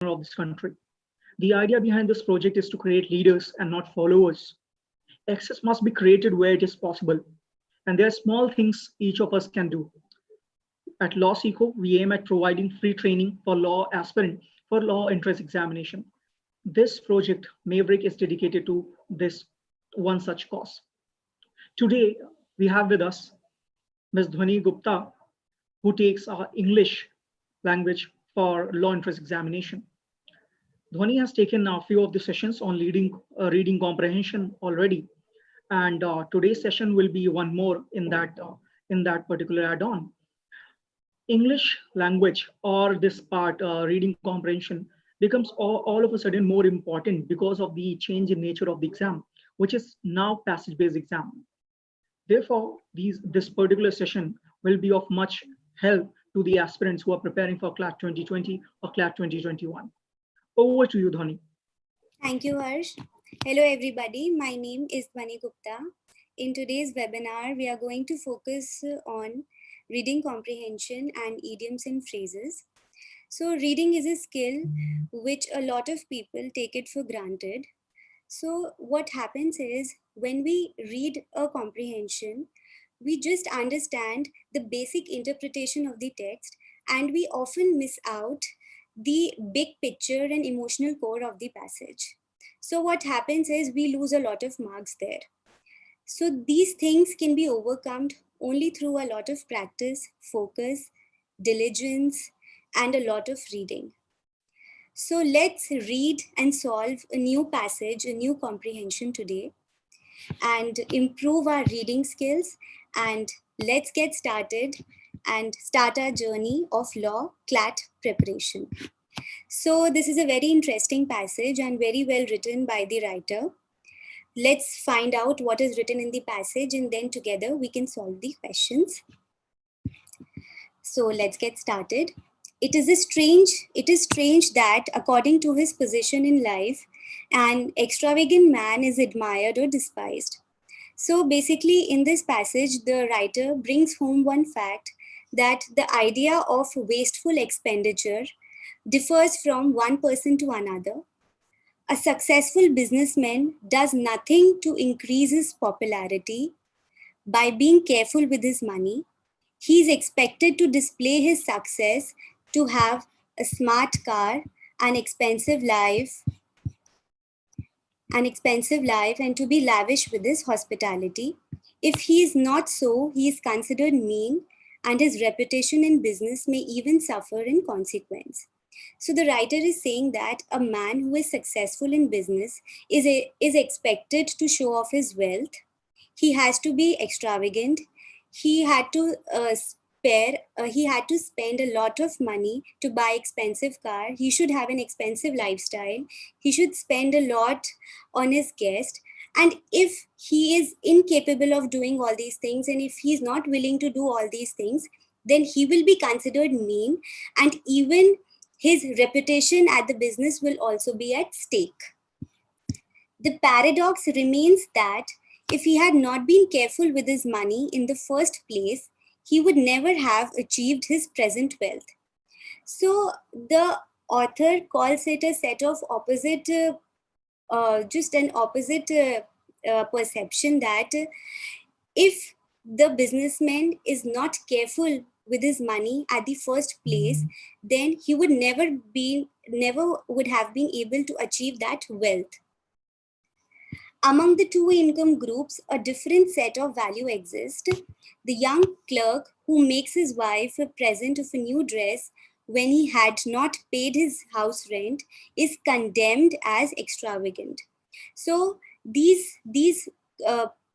of this country. The idea behind this project is to create leaders and not followers. Access must be created where it is possible, and there are small things each of us can do. At LawSikho, we aim at providing free training for law aspirant for law entrance examination. This project, Maverick, is dedicated to this one such cause. Today, we have with us Ms. Dhwani Gupta, who takes English language for law entrance examination. Dhwani has taken a few of the sessions on reading comprehension already, and today's session will be one more in that particular add-on. English language, or this part, reading comprehension, becomes all of a sudden more important because of the change in nature of the exam, which is now passage-based exam. Therefore, this particular session will be of much help to the aspirants who are preparing for CLAT 2020 or CLAT 2021. Over to you, Dhwani. Thank you, Harsh. Hello, everybody. My name is Dhwani Gupta. In today's webinar, we are going to focus on reading comprehension and idioms and phrases. So reading is a skill which a lot of people take it for granted. So what happens is when we read a comprehension, we just understand the basic interpretation of the text, and we often miss out the big picture and emotional core of the passage. So what happens is we lose a lot of marks there. So these things can be overcome only through a lot of practice, focus, diligence, and a lot of reading. So let's read and solve a new passage, a new comprehension today, and improve our reading skills. And let's get started and start our journey of law CLAT preparation. So this is a very interesting passage and very well written by the writer. Let's find out what is written in the passage, and then together we can solve the questions. So let's get started. It is strange that according to his position in life, an extravagant man is admired or despised. So basically in this passage, the writer brings home one fact, that the idea of wasteful expenditure differs from one person to another. A successful businessman does nothing to increase his popularity by being careful with his money. He is expected to display his success, to have a smart car, an expensive life, and to be lavish with his hospitality. If he is not so, he is considered mean, and his reputation in business may even suffer in consequence. So the writer is saying that a man who is successful in business is expected to show off his wealth. He has to be extravagant. He had to spend a lot of money to buy expensive car. He should have an expensive lifestyle. He should spend a lot on his guest. And if he is incapable of doing all these things, and if he's not willing to do all these things, then he will be considered mean, and even his reputation at the business will also be at stake. The paradox remains that if he had not been careful with his money in the first place, he would never have achieved his present wealth. So the author calls it a set of opposite, perception, that if the businessman is not careful with his money at the first place, then he would never would have been able to achieve that wealth. Among the two income groups, a different set of value exists. The young clerk who makes his wife a present of a new dress when he had not paid his house rent is condemned as extravagant. So these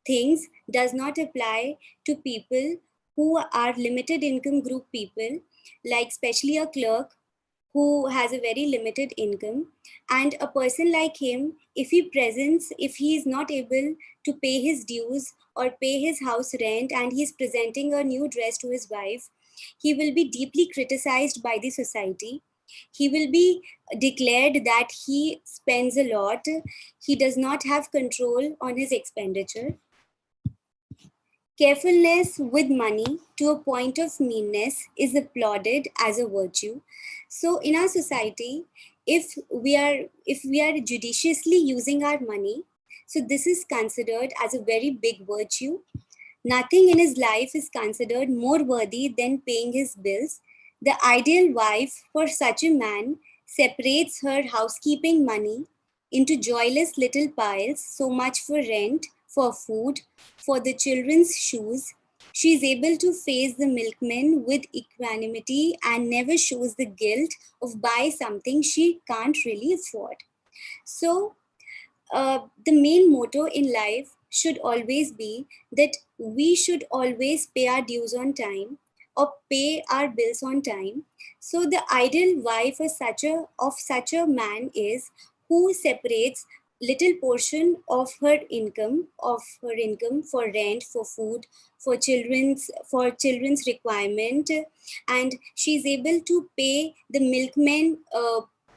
things does not apply to people who are limited income group people, like especially a clerk who has a very limited income, and a person like him, if he is not able to pay his dues or pay his house rent, and he is presenting a new dress to his wife, he will be deeply criticized by the society. He will be declared that he spends a lot. He does not have control on his expenditure. Carefulness with money to a point of meanness is applauded as a virtue. So in our society, if we are judiciously using our money, so this is considered as a very big virtue. Nothing in his life is considered more worthy than paying his bills. The ideal wife for such a man separates her housekeeping money into joyless little piles, so much for rent, for food, for the children's shoes. She is able to face the milkman with equanimity and never shows the guilt of buying something she can't really afford. So, the main motto in life should always be that we should always pay our dues on time or pay our bills on time. So the ideal wife of such a man is who separates little portion of her income for rent, for food, for children's requirement, and she's able to pay the milkman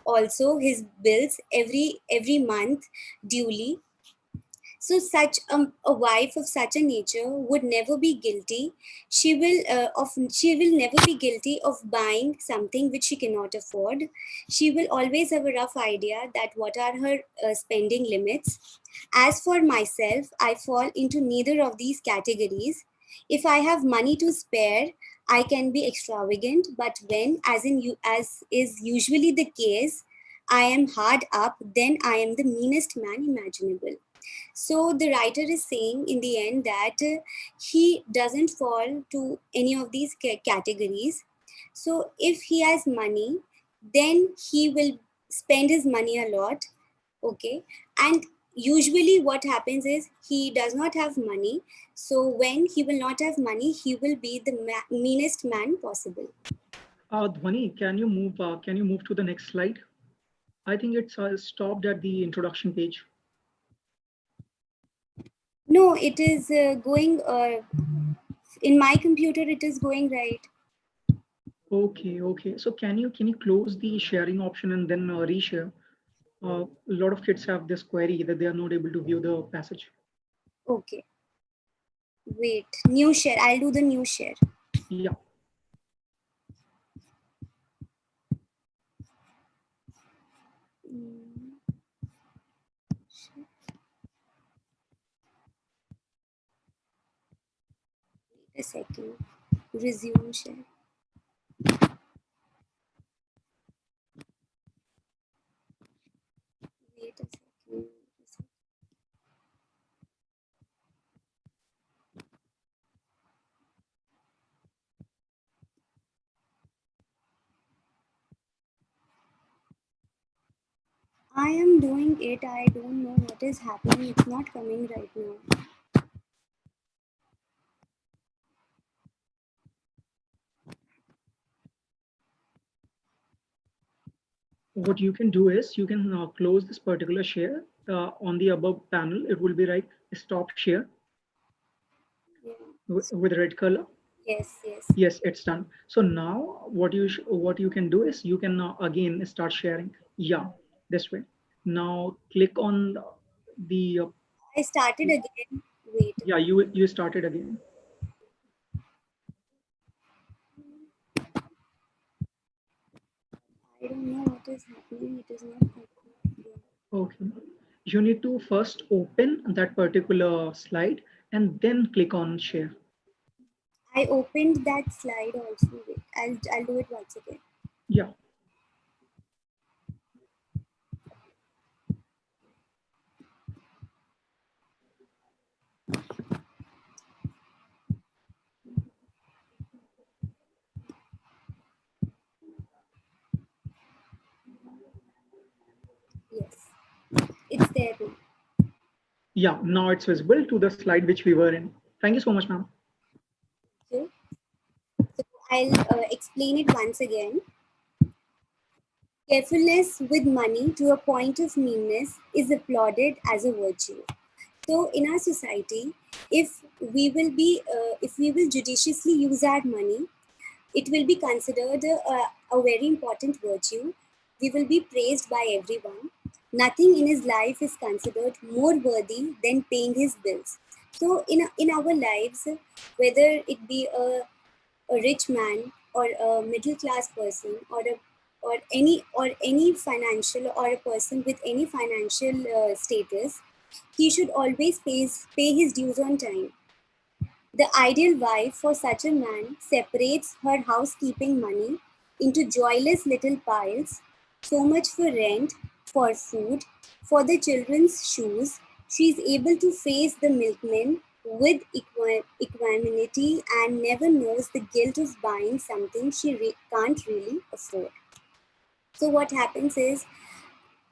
also his bills every month duly. So such a wife of such a nature would never be guilty. She will never be guilty of buying something which she cannot afford. She will always have a rough idea that what are her spending limits. As for myself, I fall into neither of these categories. If I have money to spare, I can be extravagant, but when, as is usually the case, I am hard up, then I am the meanest man imaginable. So the writer is saying in the end that he doesn't fall to any of these categories. So if he has money, then he will spend his money a lot. Okay. And usually what happens is he does not have money. So when he will not have money, he will be the meanest man possible. Dhwani, can you move to the next slide? I think it's stopped at the introduction page. No, it is going, in my computer, it is going right. Okay. So can you close the sharing option and then reshare? A lot of kids have this query that they are not able to view the passage. Okay. Wait, new share. I'll do the new share. Yeah. Wait a second. Resume share. Wait a second. I am doing it. I don't know what is happening. It's not coming right now. What you can do is you can close this particular share on the above panel. It will be like stop share Yeah. with red color. Yes, yes. Yes, it's done. So now what you can do is you can again start sharing. Yeah, this way. Now click on the I started again. Wait. yeah, you started again. I don't know what is happening. It is not happening. Okay. You need to first open that particular slide and then click on share. I opened that slide also. Wait. I'll do it once again. Yeah. Yes. It's there now. Yeah, now it's visible to the slide which we were in. Thank you so much, ma'am. Okay. So I'll explain it once again. Carefulness with money to a point of meanness is applauded as a virtue. So in our society, if if we will judiciously use our money, it will be considered a very important virtue. We will be praised by everyone. Nothing in his life is considered more worthy than paying his bills. So in our lives, whether it be a rich man or a middle class person or a or any financial, or a person with any financial status, he should always pay his dues on time. The ideal wife for such a man separates her housekeeping money into joyless little piles, so much for rent, for food, for the children's shoes. She is able to face the milkman with equanimity and never knows the guilt of buying something she can't really afford. So what happens is,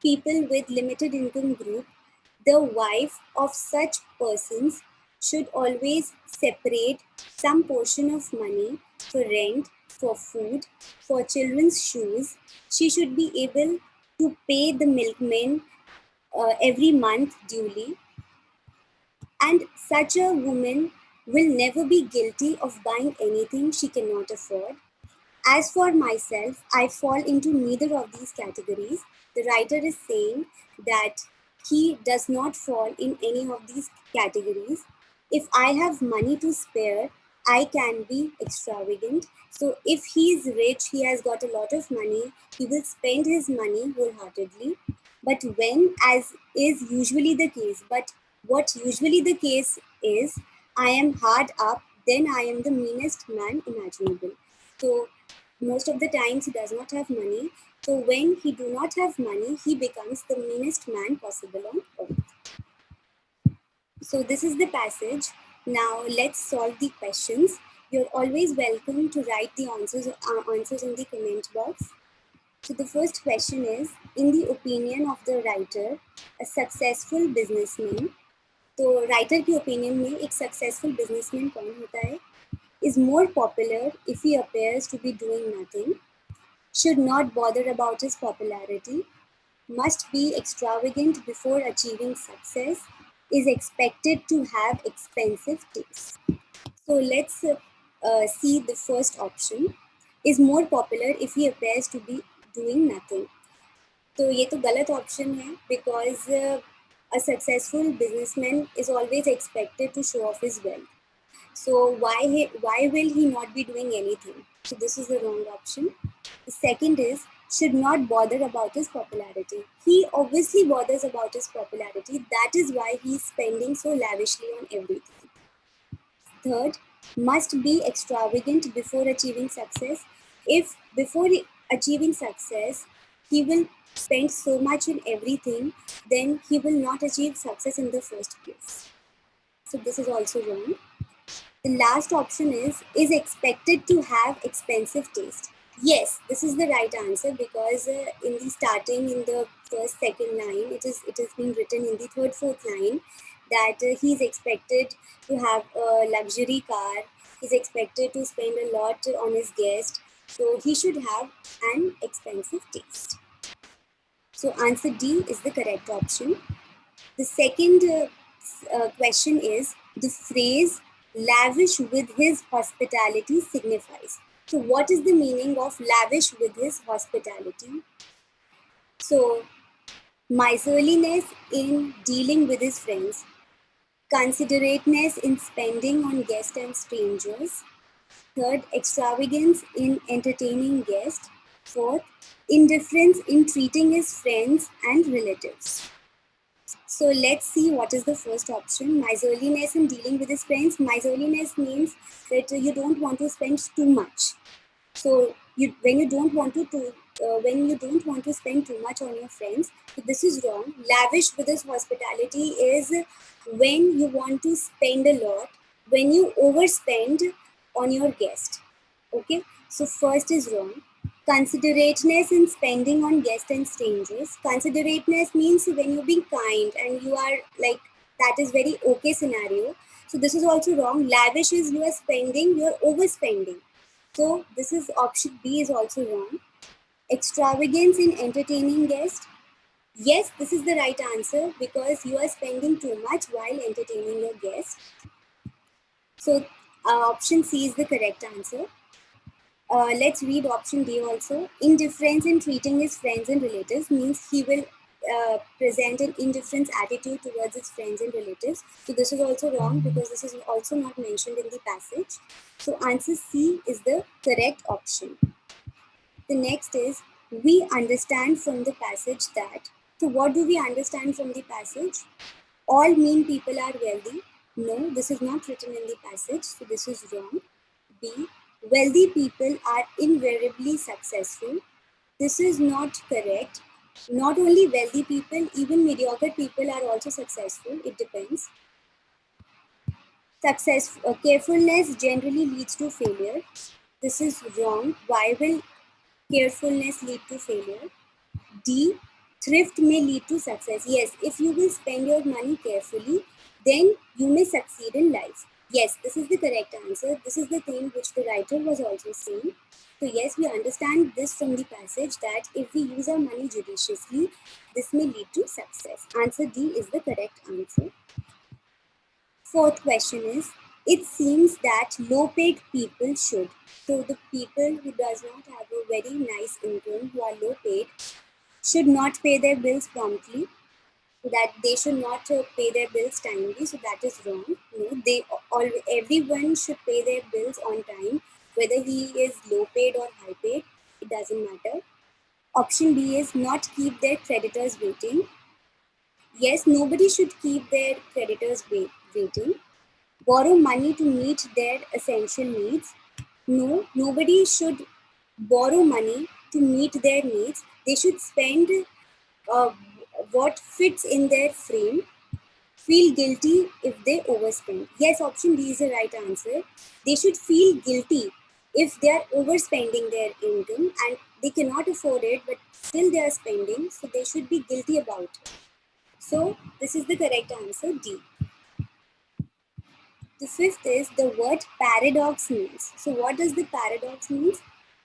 people with limited income group, the wife of such persons should always separate some portion of money for rent, for food, for children's shoes. She should be able to pay the milkman every month duly, and such a woman will never be guilty of buying anything she cannot afford. As for myself, I fall into neither of these categories. The writer is saying that he does not fall in any of these categories. If I have money to spare, I can be extravagant. So if he is rich, he has got a lot of money, he will spend his money wholeheartedly. But when, as is usually the case, but what usually the case is, I am hard up, then I am the meanest man imaginable. So most of the times he does not have money. So when he do not have money, he becomes the meanest man possible on earth. So this is the passage. Now let's solve the questions. You're always welcome to write the answers in the comment box. So the first question is, in the opinion of the writer, a successful businessman, तो writer की opinion में एक successful businessman कौन होता है? Is more popular if he appears to be doing nothing, should not bother about his popularity, must be extravagant before achieving success, is expected to have expensive taste. So let's see the first option. Is more popular if he appears to be doing nothing. तो ये तो गलत option है, because a successful businessman is always expected to show off his wealth. So why will he not be doing anything? So this is the wrong option. The second is, should not bother about his popularity. He obviously bothers about his popularity. That is why he is spending so lavishly on everything. Third, must be extravagant before achieving success. If before achieving success, he will spend so much on everything, then he will not achieve success in the first place. So this is also wrong. The last option is expected to have expensive taste. Yes, this is the right answer, because in the starting, in the first, second line, it has been written in the third, fourth line that he is expected to have a luxury car, he's expected to spend a lot on his guest, so he should have an expensive taste. So answer D is the correct option. The second question is, the phrase lavish with his hospitality signifies. So what is the meaning of lavish with his hospitality? So miserliness in dealing with his friends, considerateness in spending on guests and strangers. Third, extravagance in entertaining guests. Fourth, indifference in treating his friends and relatives. So let's see what is the first option. Miserliness in dealing with his friends. Miserliness means that you don't want to spend too much. So when you don't want to spend too much on your friends, so this is wrong. Lavish with his hospitality is when you want to spend a lot, when you overspend on your guest. Okay, so first is wrong. Considerateness in spending on guests and strangers. Considerateness means when you're being kind and you are like, that is very okay scenario. So this is also wrong. Lavish is you are spending, you are overspending. So this is option B is also wrong. Extravagance in entertaining guests. Yes, this is the right answer, because you are spending too much while entertaining your guests. So option C is the correct answer. Let's read option D also. Indifference in treating his friends and relatives means he will present an indifference attitude towards his friends and relatives. So this is also wrong, because this is also not mentioned in the passage. So answer C is the correct option. The next is, We understand from the passage that, so what do we understand from the passage? All mean people are wealthy. No, this is not written in the passage, so this is wrong. B, wealthy people are invariably successful. This is not correct. Not only wealthy people, even mediocre people are also successful. It depends. Carefulness generally leads to failure. This is wrong. Why will carefulness lead to failure? D, thrift may lead to success. Yes, if you will spend your money carefully, then you may succeed in life. Yes, this is the correct answer. This is the thing which the writer was also saying. So yes, we understand this from the passage that if we use our money judiciously, this may lead to success. Answer D is the correct answer. Fourth question is, it seems that low paid people should. So the people who does not have a very nice income, who are low paid, should not pay their bills promptly, that they should not pay their bills timely, so that is wrong. No, everyone should pay their bills on time, whether he is low paid or high paid, it doesn't matter. Option B is not keep their creditors waiting. Yes, nobody should keep their creditors waiting. Borrow money to meet their essential needs. No, nobody should borrow money to meet their needs. They should spend uh, what fits in their frame. Feel guilty if they overspend. Yes, option D is the right answer. They should feel guilty if they are overspending their income and they cannot afford it, but still they are spending, so they should be guilty about it. So, this is the correct answer, D. The fifth is the word paradox means. So, what does the paradox mean?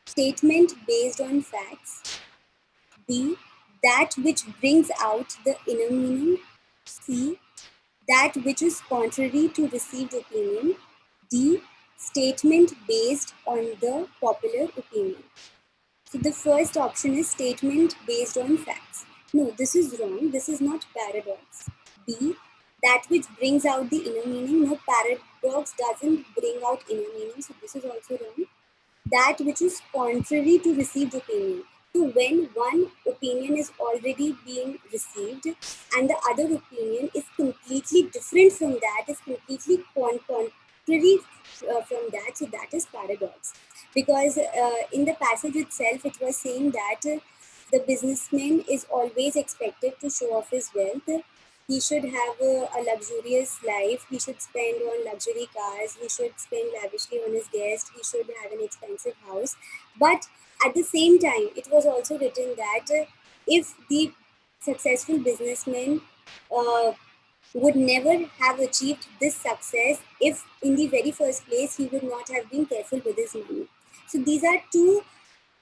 Statement based on facts. B, that which brings out the inner meaning. C, that which is contrary to received opinion. D, statement based on the popular opinion. So the first option is statement based on facts. No, this is wrong. This is not paradox. B, that which brings out the inner meaning. No, paradox doesn't bring out inner meaning. So this is also wrong. That which is contrary to received opinion. So when one opinion is already being received and the other opinion is completely different from that, is completely contrary from that, so that is paradox. Because in the passage itself, it was saying that the businessman is always expected to show off his wealth. He should have a luxurious life. He should spend on luxury cars. He should spend lavishly on his guests. He should have an expensive house. But at the same time, it was also written that if the successful businessman uh, would never have achieved this success if in the very first place he would not have been careful with his money. So these are two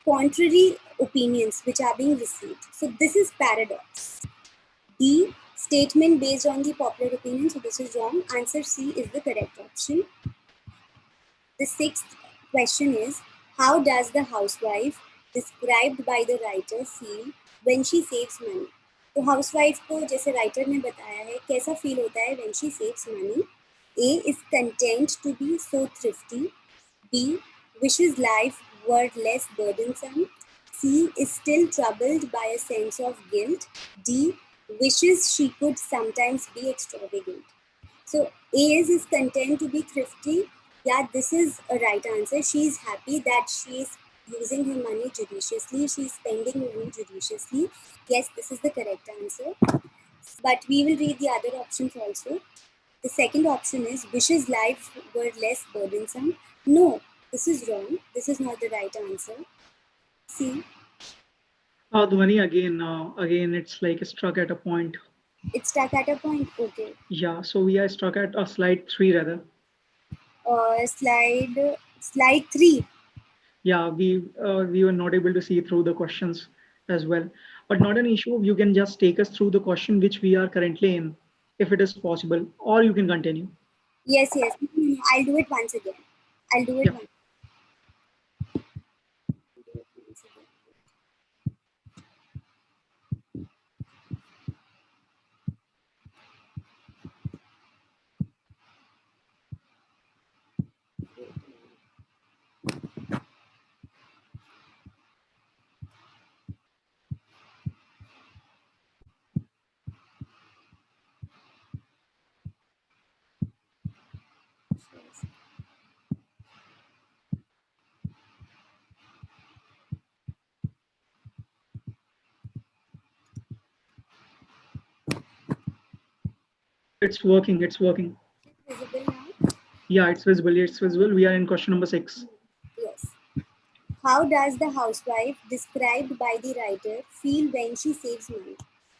contrary opinions which are being received. So this is paradox. D, statement based on the popular opinion. So this is wrong. Answer C is the correct option. The sixth question is, how does the housewife described by the writer feel when she saves money? तो housewife को जैसे writer ने बताया है कैसा feel होता है when she saves money. A is content to be so thrifty. B, wishes life were less burdensome. C is still troubled by a sense of guilt. D, wishes she could sometimes be extravagant. So A is content to be thrifty. Yeah, this is a right answer. She is happy that she is using her money judiciously. She is spending money judiciously. Yes, this is the correct answer. But we will read the other options also. The second option is wishes life were less burdensome. No, this is wrong. This is not the right answer. C. Dhwani, again, it's like struck at a point. It's stuck at a point. Okay. Yeah, so we are stuck at slide 3 rather. Slide 3. Yeah, we were not able to see through the questions as well, but not an issue. You can just take us through the question which we are currently in, if it is possible, or you can continue. Yes, yes. I'll do it once again. I'll do it Yeah. once. It's working. It's working. Visible now? Yeah, it's visible. It's visible. We are in question number 6. Yes. How does the housewife described by the writer feel when she saves money?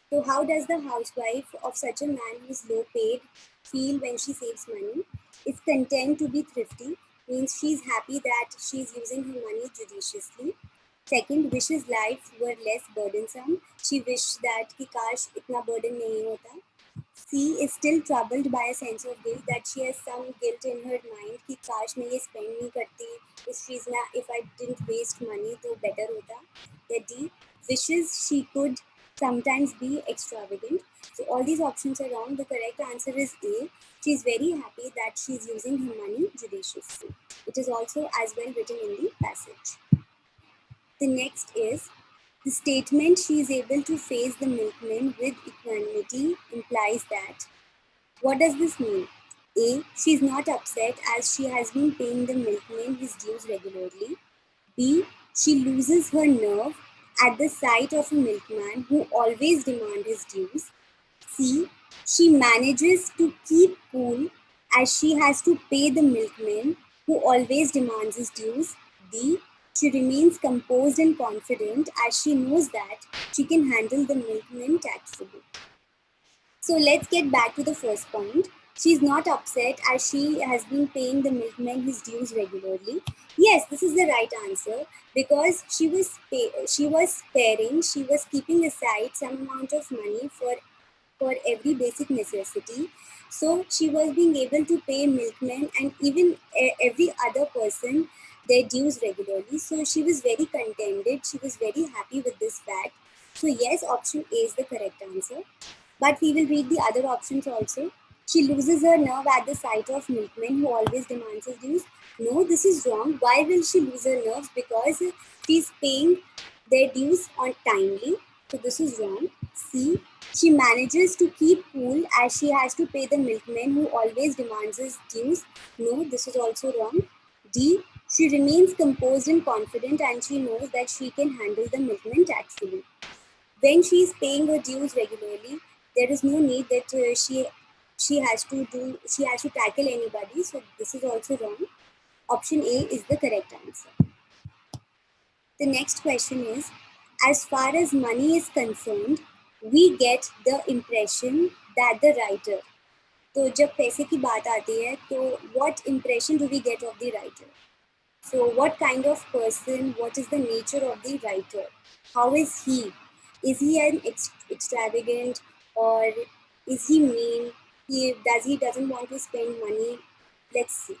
So, how does the housewife of such a man who is low paid feel when she saves money? Is content to be thrifty, means she's happy that she's using her money judiciously. Second, wishes life were less burdensome. She wished that कि काश इतना burden नहीं होता. C is still troubled by a sense of guilt, that she has some guilt in her mind कि काश मैं ये spend नहीं करती, if I didn't waste money तो better होता. The D wishes she could sometimes be extravagant. So all these options are wrong. The correct answer is A. She is very happy that she is using her money judiciously. It is also as well written in the passage. The next is the statement she is able to face the milkman with equanimity implies that. What does this mean? A. She is not upset as she has been paying the milkman his dues regularly. B. She loses her nerve at the sight of a milkman who always demands his dues. C. She manages to keep cool as she has to pay the milkman who always demands his dues. D. She remains composed and confident as she knows that she can handle the milkman tactfully. So let's get back to the first point. She's not upset as she has been paying the milkman his dues regularly. Yes, this is the right answer because she was sparing, she was keeping aside some amount of money for every basic necessity. So she was being able to pay milkmen and even every other person their dues regularly. So she was very contented. She was very happy with this fact. So yes, option A is the correct answer. But we will read the other options also. She loses her nerve at the sight of milkmen who always demands his dues. No, this is wrong. Why will she lose her nerves? Because she's paying their dues on timely. So this is wrong. C. She manages to keep cool as she has to pay the milkman who always demands his dues. No, this is also wrong. D. She remains composed and confident and she knows that she can handle the milkman tactfully. When she is paying her dues regularly, there is no need that she has to tackle anybody. So this is also wrong. Option A is the correct answer. The next question is, as far as money is concerned, we get the impression that the writer. तो जब पैसे की बात आती है तो what impression do we get of the writer? So what kind of person, what is the nature of the writer? How is he? Is he an extravagant or is he mean? He doesn't want to spend money? Let's see.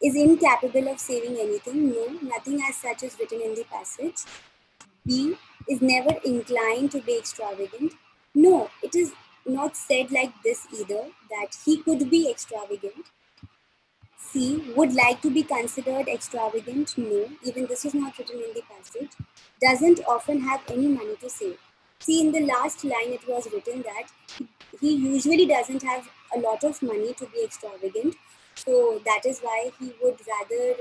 Is incapable of saving anything? No, nothing as such is written in the passage. B. Is never inclined to be extravagant? No, it is not said like this either, that he could be extravagant. C. Would like to be considered extravagant? No, even this is not written in the passage. Doesn't often have any money to save. See, in the last line it was written that he usually doesn't have a lot of money to be extravagant. So that is why he would rather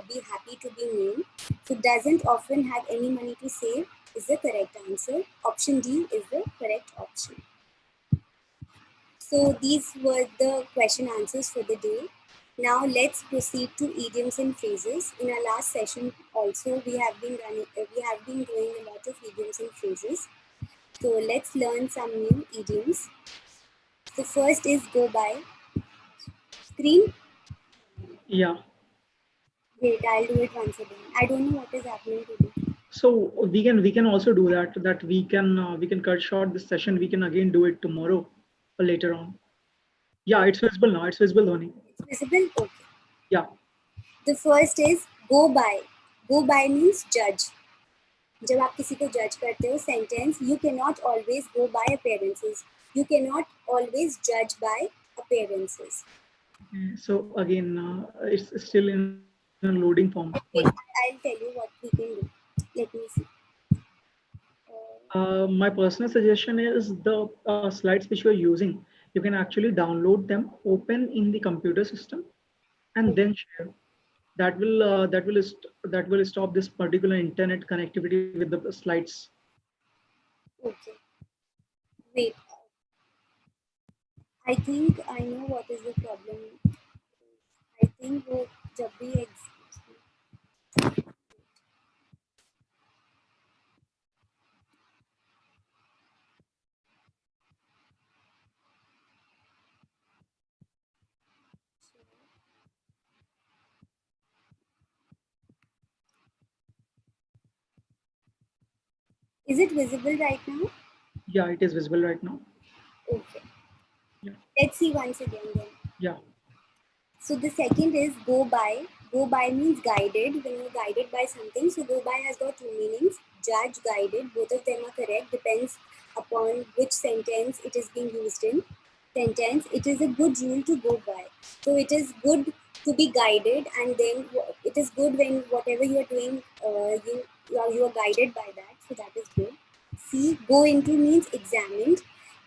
be happy to be mean. So doesn't often have any money to save is the correct answer. Option D is the correct option. So these were the question answers for the day. Now let's proceed to idioms and phrases. In our last session also we have been doing a lot of idioms and phrases. So let's learn some new idioms. The first is go by. Screen? Yeah. Wait, I'll do it once again. I don't know what is happening today. So we can also do that we can cut short this session. We can again do it tomorrow or later on. Yeah, it's visible now. It's visible, Dhwani. It's visible? Okay. Yeah. The first is go by. Go by means judge. जब आप किसी को जज करते हो sentence you can not always go by appearances you can not always जज by appearances So again, it's still in a loading form. okay I'll tell you what we can do. Let me see. My personal suggestion is the slides which you are using. You can actually download them, open in the computer system, and then share. That will stop this particular internet connectivity with the slides. Okay, wait, I think I know what is the problem. I think वो जब भी Is it visible right now? Yeah, it is visible right now. Okay. Yeah. Let's see once again then. Yeah. So the second is go by. Go by means guided. When you're guided by something, so go by has got two meanings. Judge, guided. Both of them are correct. Depends upon which sentence it is being used in. Sentence. It is a good rule to go by. So it is good to be guided, and then it is good when whatever you are doing, you are guided by that. So that is good. See, go into means examined.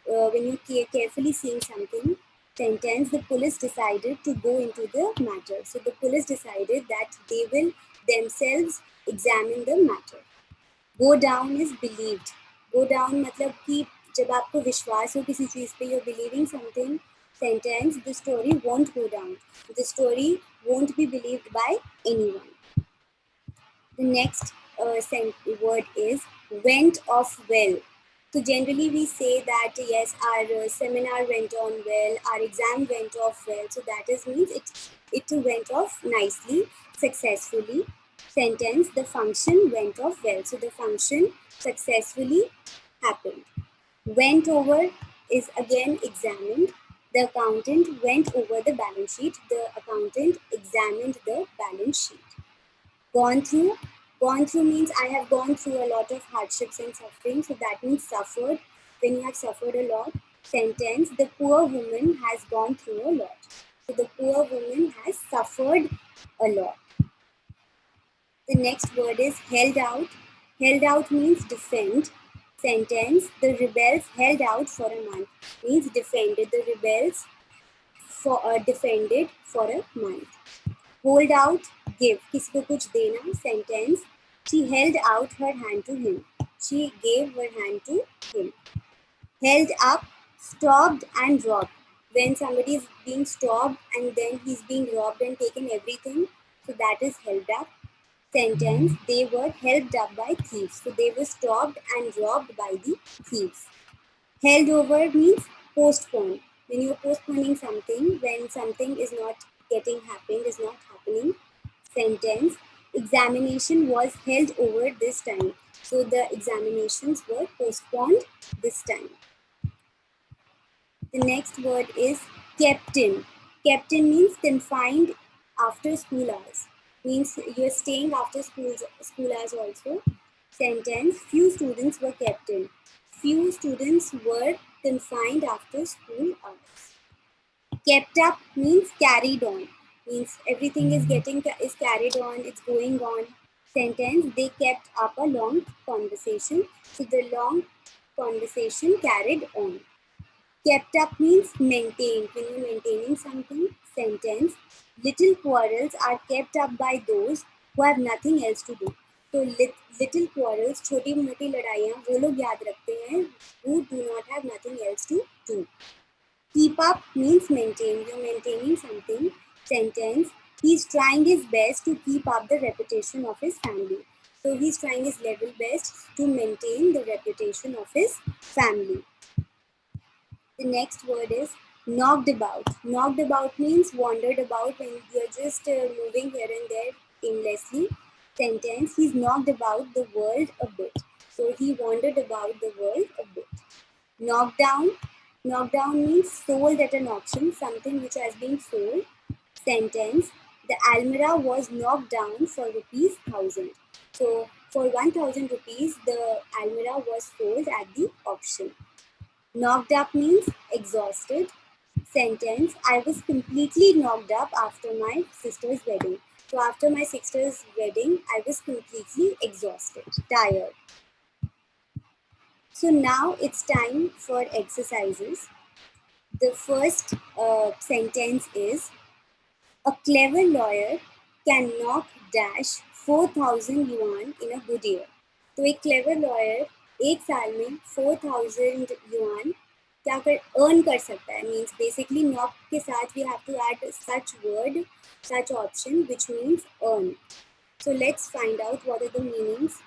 When you carefully seeing something. Sentence, the police decided to go into the matter. So the police decided that they will themselves examine the matter. Go down is believed. Go down मतलब कि जब आपको विश्वास हो किसी चीज़ पे, you're believing something. Sentence, the story won't go down. The story won't be believed by anyone. The next word is went off well. So generally we say that yes, our seminar went on well, our exam went off well. So that is means it went off nicely, successfully. Sentence, the function went off well. So the function successfully happened. Went over is again examined. The accountant went over the balance sheet. The accountant examined the balance sheet. Gone through. Gone through means I have gone through a lot of hardships and suffering. So that means suffered. When you have suffered a lot. Sentence, the poor woman has gone through a lot. So the poor woman has suffered a lot. The next word is held out. Held out means defend. Sentence, the rebels held out for a month. Means defended. The rebels defended for a month. Hold out, give. किसी को कुछ देना. Sentence. She held out her hand to him. She gave her hand to him. Held up, stopped and robbed. When somebody is being stopped and then he's being robbed and taken everything, so that is held up. Sentence. They were held up by thieves. So they were stopped and robbed by the thieves. Held over means postponed. When you're postponing something, when something is not getting happened, is not happening. Sentence, examination was held over this time. So the examinations were postponed this time. The next word is kept in. Kept in means confined after school hours. Means you're staying after school hours also. Sentence, few students were kept in. Few students were confined after school hours. Kept up means carried on. Means everything is carried on, it's going on. Sentence, they kept up a long conversation. So the long conversation carried on. Kept up means maintained. When you're maintaining something. Sentence, little quarrels are kept up by those who have nothing else to do. So little quarrels, छोटी मोटी लड़ाइयाँ वो लोग याद रखते हैं who do not have nothing else to do. Keep up means maintain. You're maintaining something. Sentence, he's trying his best to keep up the reputation of his family. So he's trying his level best to maintain the reputation of his family. The next word is knocked about. Knocked about means wandered about when you're just moving here and there aimlessly. Sentence, he's knocked about the world a bit. So he wandered about the world a bit. Knocked down. Knocked down means sold at an auction, something which has been sold. Sentence, the almirah was knocked down for ₹1,000. So for 1,000 rupees, the almirah was sold at the auction. Knocked up means exhausted. Sentence, I was completely knocked up after my sister's wedding. So after my sister's wedding, I was completely exhausted, tired. So now it's time for exercises. The first sentence is, a clever lawyer can knock dash 4,000 yuan in a good year. तो एक clever lawyer एक साल में 4,000 yuan क्या कर earn कर सकता है, means basically knock के साथ we have to add such word, such option which means earn. So let's find out what are the meanings.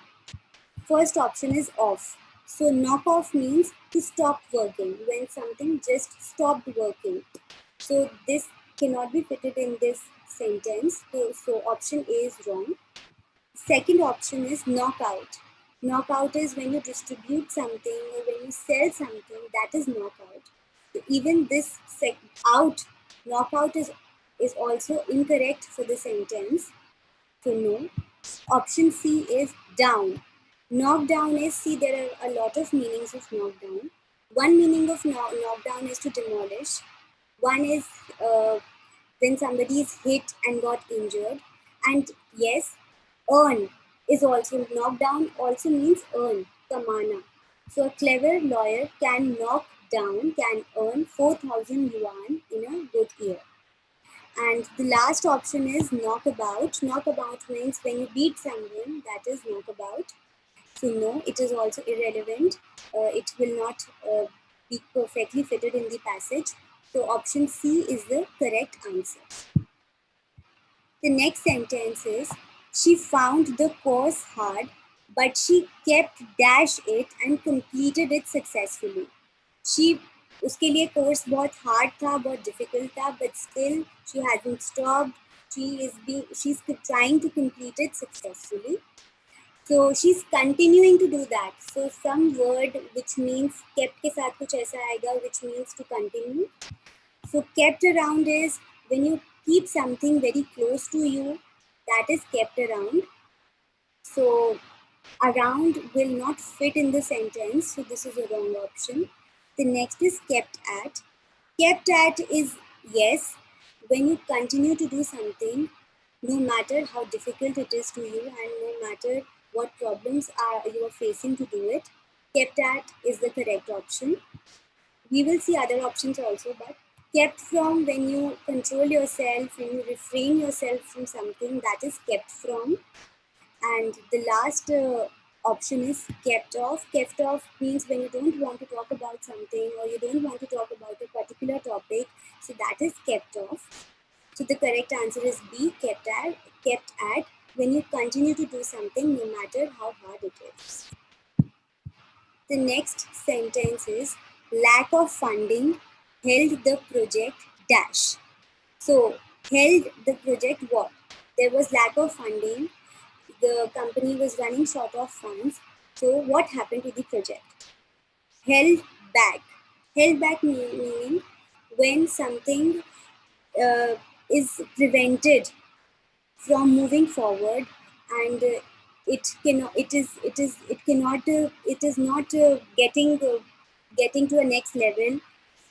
First option is off. So knock off means to stop working, when something just stopped working. So this cannot be fitted in this sentence. So option A is wrong. Second option is knockout. Knockout is when you distribute something or when you sell something, that is knockout. So even this out, knockout is also incorrect for the sentence. So no. Option C is down. Knockdown is, see, there are a lot of meanings of knockdown. One meaning of knockdown is to demolish. One is when somebody is hit and got injured. And yes, earn is also, knockdown also means earn, kamana. So a clever lawyer can knock down, can earn 4,000 yuan in a good year. And the last option is knockabout. Knockabout means when you beat someone, that is knockabout. So no, it is also irrelevant. It will not be perfectly fitted in the passage. So option C is the correct answer. The next sentence is, she found the course hard, but she kept dash it and completed it successfully. She, उसके लिए course बहुत hard था, बहुत difficult था, but still she hasn't stopped. She's trying to complete it successfully. So she's continuing to do that. So some word which means kept के साथ कुछ ऐसा आएगा which means to continue. So kept around is when you keep something very close to you, that is kept around. So around will not fit in the sentence, so this is a wrong option. The next is kept at. Kept at is yes, when you continue to do something, no matter how difficult it is to you and no matter what problems you are facing to do it, kept at is the correct option. We will see other options also, but kept from, when you control yourself, when you refrain yourself from something, that is kept from. And the last option is kept off. Kept off means when you don't want to talk about something or you don't want to talk about a particular topic, so that is kept off. So the correct answer is B, kept at. Kept at, when you continue to do something no matter how hard it is. The next sentence is, lack of funding held the project dash. So held the project what? There was lack of funding. The company was running short of funds. So what happened to the project? Held back. Held back meaning when something is prevented from moving forward and it is not getting to a next level.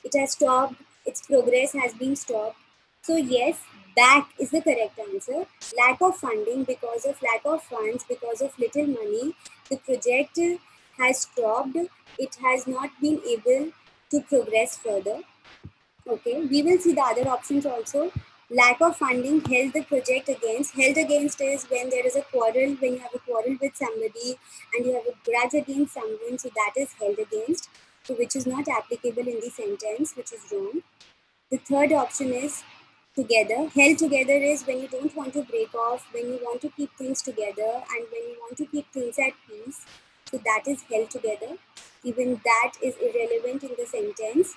It has stopped, its progress has been stopped. So yes, back is the correct answer. Lack of funding, because of lack of funds, because of little money, the project has stopped. It has not been able to progress further. Okay, we will see the other options also. Lack of funding held the project against. Held against is when there is a quarrel, when you have a quarrel with somebody and you have a grudge against someone, so that is held against, so which is not applicable in the sentence, which is wrong. The third option is together. Held together is when you don't want to break off, when you want to keep things together and when you want to keep things at peace, so that is held together. Even that is irrelevant in the sentence.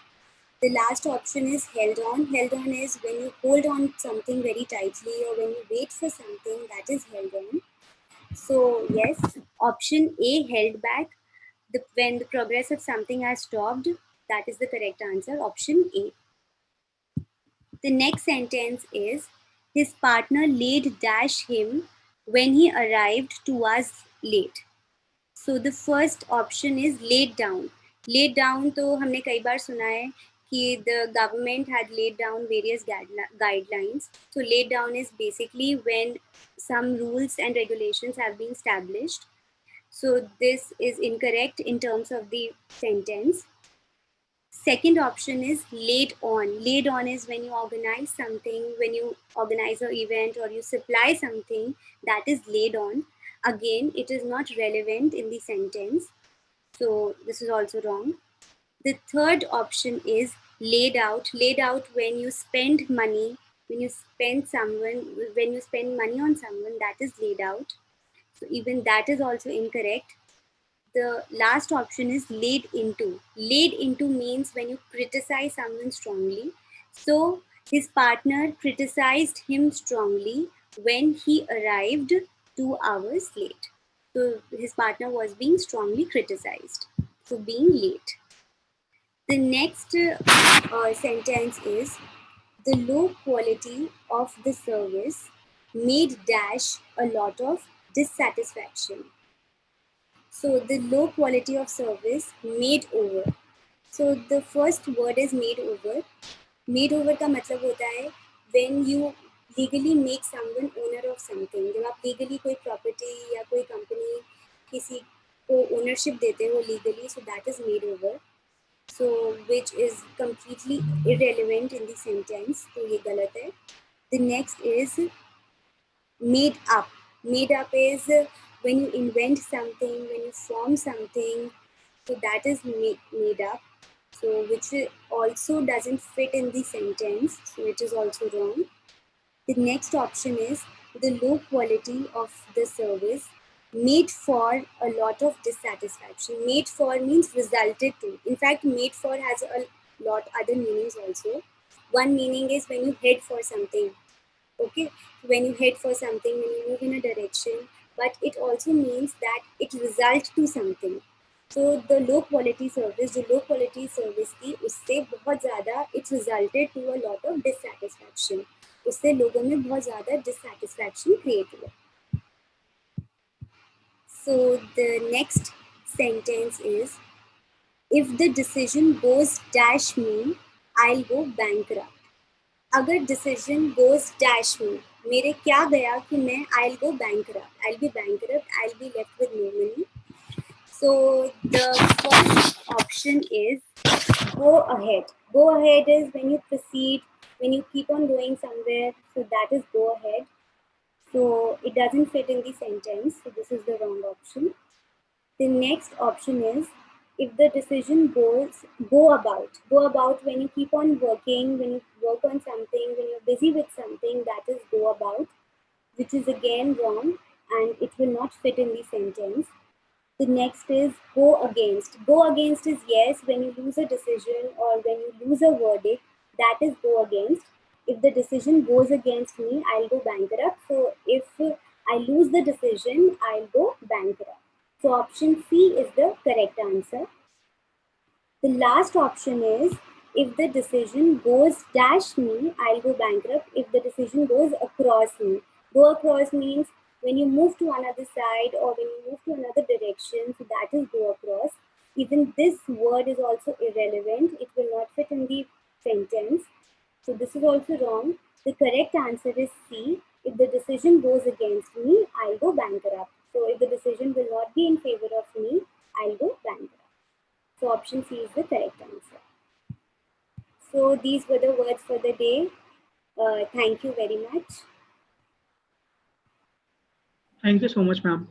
The last option is held on. Held on is when you hold on something very tightly or when you wait for something, that is held on. So yes, option A, held back, when the progress of something has stopped, that is the correct answer, option A. The next sentence is, his partner laid dash him when he arrived 2 hours late. So the first option is laid down. Laid down तो हमने कई बार सुना है कि the government had laid down various guidelines. So laid down is basically when some rules and regulations have been established. So this is incorrect in terms of the sentence. Second option is laid on. Laid on is when you organize something, when you organize an event or you supply something, that is laid on. Again, it is not relevant in the sentence. So this is also wrong. The third option is laid out. Laid out when you spend money, when you spend money on someone, that is laid out. So even that is also incorrect. The last option is laid into. Laid into means when you criticize someone strongly. So his partner criticized him strongly when he arrived 2 hours late. So his partner was being strongly criticized for being late. The next sentence is the low quality of the service made dash a lot of dissatisfaction. So the low quality of service made over. So the first word is made over. Made over का मतलब होता है when you legally make someone owner of something. जब आप legally कोई property या कोई company किसी को ownership देते हो legally, so that is made over. So which is completely irrelevant in the sentence. तो ये गलत है. The next is made up. Made up is when you invent something, when you form something, so that is made up. So which also doesn't fit in the sentence, so it is also wrong. The next option is the low quality of the service made for a lot of dissatisfaction. Made for means resulted to. In fact, made for has a lot other meanings also. One meaning is when you head for something. Okay, when you head for something, when you move in a direction, but it also means that it results to something. So the low quality service, जो low quality service थी, उससे बहुत ज़्यादा it resulted to a lot of dissatisfaction. उससे लोगों में बहुत ज़्यादा dissatisfaction create हुआ. So the next sentence is, if the decision goes dash me, I'll go bankrupt. अगर डिसीजन गोज डैश में मेरे क्या गया कि मैं I go bankrupt, I be bankrupt, I be left with no money. So the first option is go ahead. Go ahead is when you proceed, when you keep on going somewhere, so that is go ahead. So it doesn't fit in the sentence, so this is the wrong option. The next option is, if the decision goes go about when you keep on working, when you work on something, when you're busy with something, that is go about, which is again wrong and it will not fit in the sentence. The next is go against. Go against is yes, when you lose a decision or when you lose a verdict, that is go against. If the decision goes against me, I'll go bankrupt. So if I lose the decision, I'll go bankrupt. So option C is the correct answer. The last option is, if the decision goes dash me, I'll go bankrupt. If the decision goes across me. Go across means when you move to another side or when you move to another direction, so that is go across. Even this word is also irrelevant. It will not fit in the sentence. So this is also wrong. The correct answer is C. If the decision goes against me, I'll go bankrupt. So if the decision will not be in favor of me, I'll go bankrupt. So option C is the correct answer. So these were the words for the day. Thank you very much. Thank you so much, ma'am.